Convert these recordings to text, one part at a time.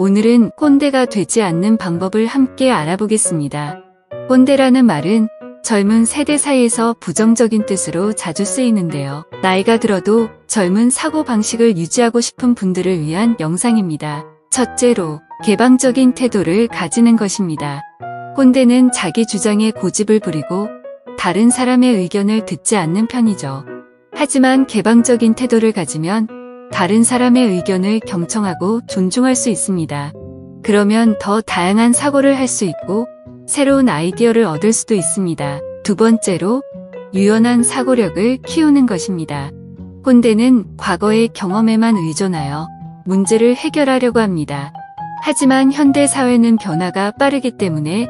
오늘은 꼰대가 되지 않는 방법을 함께 알아보겠습니다. 꼰대라는 말은 젊은 세대 사이에서 부정적인 뜻으로 자주 쓰이는데요. 나이가 들어도 젊은 사고방식을 유지하고 싶은 분들을 위한 영상입니다. 첫째로, 개방적인 태도를 가지는 것입니다. 꼰대는 자기 주장에 고집을 부리고 다른 사람의 의견을 듣지 않는 편이죠. 하지만 개방적인 태도를 가지면 다른 사람의 의견을 경청하고 존중할 수 있습니다. 그러면 더 다양한 사고를 할 수 있고 새로운 아이디어를 얻을 수도 있습니다. 두 번째로, 유연한 사고력을 키우는 것입니다. 꼰대는 과거의 경험에만 의존하여 문제를 해결하려고 합니다. 하지만 현대 사회는 변화가 빠르기 때문에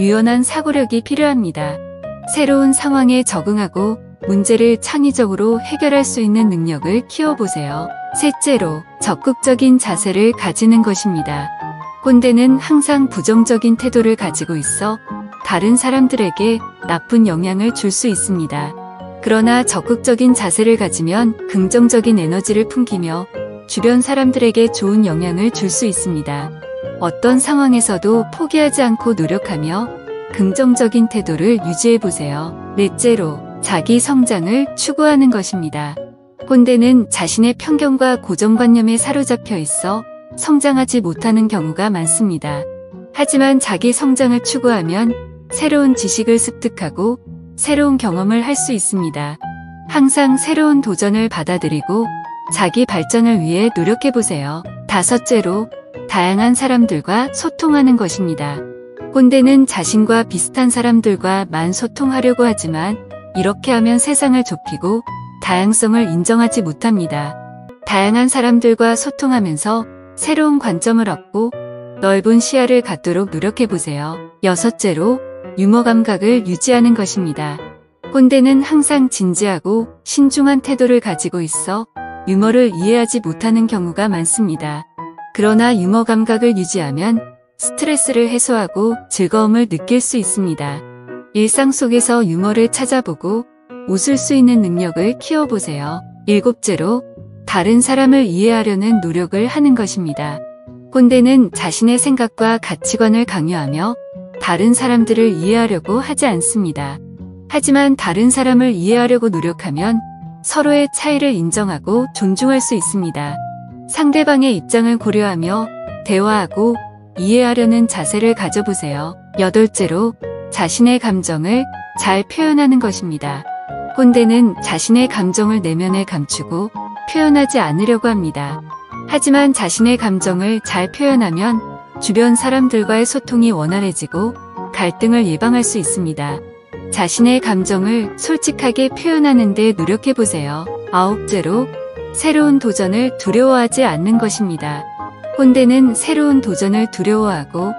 유연한 사고력이 필요합니다. 새로운 상황에 적응하고 문제를 창의적으로 해결할 수 있는 능력을 키워보세요. 셋째로, 적극적인 자세를 가지는 것입니다. 꼰대는 항상 부정적인 태도를 가지고 있어 다른 사람들에게 나쁜 영향을 줄 수 있습니다. 그러나 적극적인 자세를 가지면 긍정적인 에너지를 풍기며 주변 사람들에게 좋은 영향을 줄 수 있습니다. 어떤 상황에서도 포기하지 않고 노력하며 긍정적인 태도를 유지해보세요. 넷째로, 자기 성장을 추구하는 것입니다. 꼰대는 자신의 편견과 고정관념에 사로잡혀 있어 성장하지 못하는 경우가 많습니다. 하지만 자기 성장을 추구하면 새로운 지식을 습득하고 새로운 경험을 할 수 있습니다. 항상 새로운 도전을 받아들이고 자기 발전을 위해 노력해보세요. 다섯째로, 다양한 사람들과 소통하는 것입니다. 꼰대는 자신과 비슷한 사람들과만 소통하려고 하지만 이렇게 하면 세상을 좁히고 다양성을 인정하지 못합니다. 다양한 사람들과 소통하면서 새로운 관점을 얻고 넓은 시야를 갖도록 노력해보세요. 여섯째로, 유머 감각을 유지하는 것입니다. 꼰대는 항상 진지하고 신중한 태도를 가지고 있어 유머를 이해하지 못하는 경우가 많습니다. 그러나 유머 감각을 유지하면 스트레스를 해소하고 즐거움을 느낄 수 있습니다. 일상 속에서 유머를 찾아보고 웃을 수 있는 능력을 키워보세요. 일곱째로, 다른 사람을 이해하려는 노력을 하는 것입니다. 꼰대는 자신의 생각과 가치관을 강요하며 다른 사람들을 이해하려고 하지 않습니다. 하지만 다른 사람을 이해하려고 노력하면 서로의 차이를 인정하고 존중할 수 있습니다. 상대방의 입장을 고려하며 대화하고 이해하려는 자세를 가져보세요. 여덟째로, 자신의 감정을 잘 표현하는 것입니다. 꼰대는 자신의 감정을 내면에 감추고 표현하지 않으려고 합니다. 하지만 자신의 감정을 잘 표현하면 주변 사람들과의 소통이 원활해지고 갈등을 예방할 수 있습니다. 자신의 감정을 솔직하게 표현하는 데 노력해보세요. 아홉째로, 새로운 도전을 두려워하지 않는 것입니다. 꼰대는 새로운 도전을 두려워하고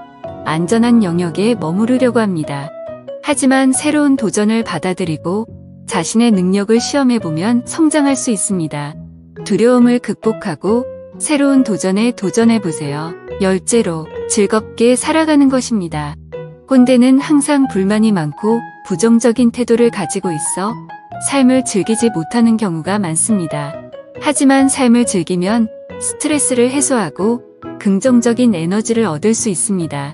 안전한 영역에 머무르려고 합니다. 하지만 새로운 도전을 받아들이고 자신의 능력을 시험해보면 성장할 수 있습니다. 두려움을 극복하고 새로운 도전에 도전해보세요. 열째로, 즐겁게 살아가는 것입니다. 꼰대는 항상 불만이 많고 부정적인 태도를 가지고 있어 삶을 즐기지 못하는 경우가 많습니다. 하지만 삶을 즐기면 스트레스를 해소하고 긍정적인 에너지를 얻을 수 있습니다.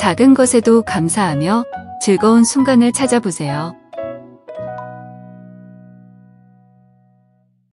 작은 것에도 감사하며 즐거운 순간을 찾아보세요.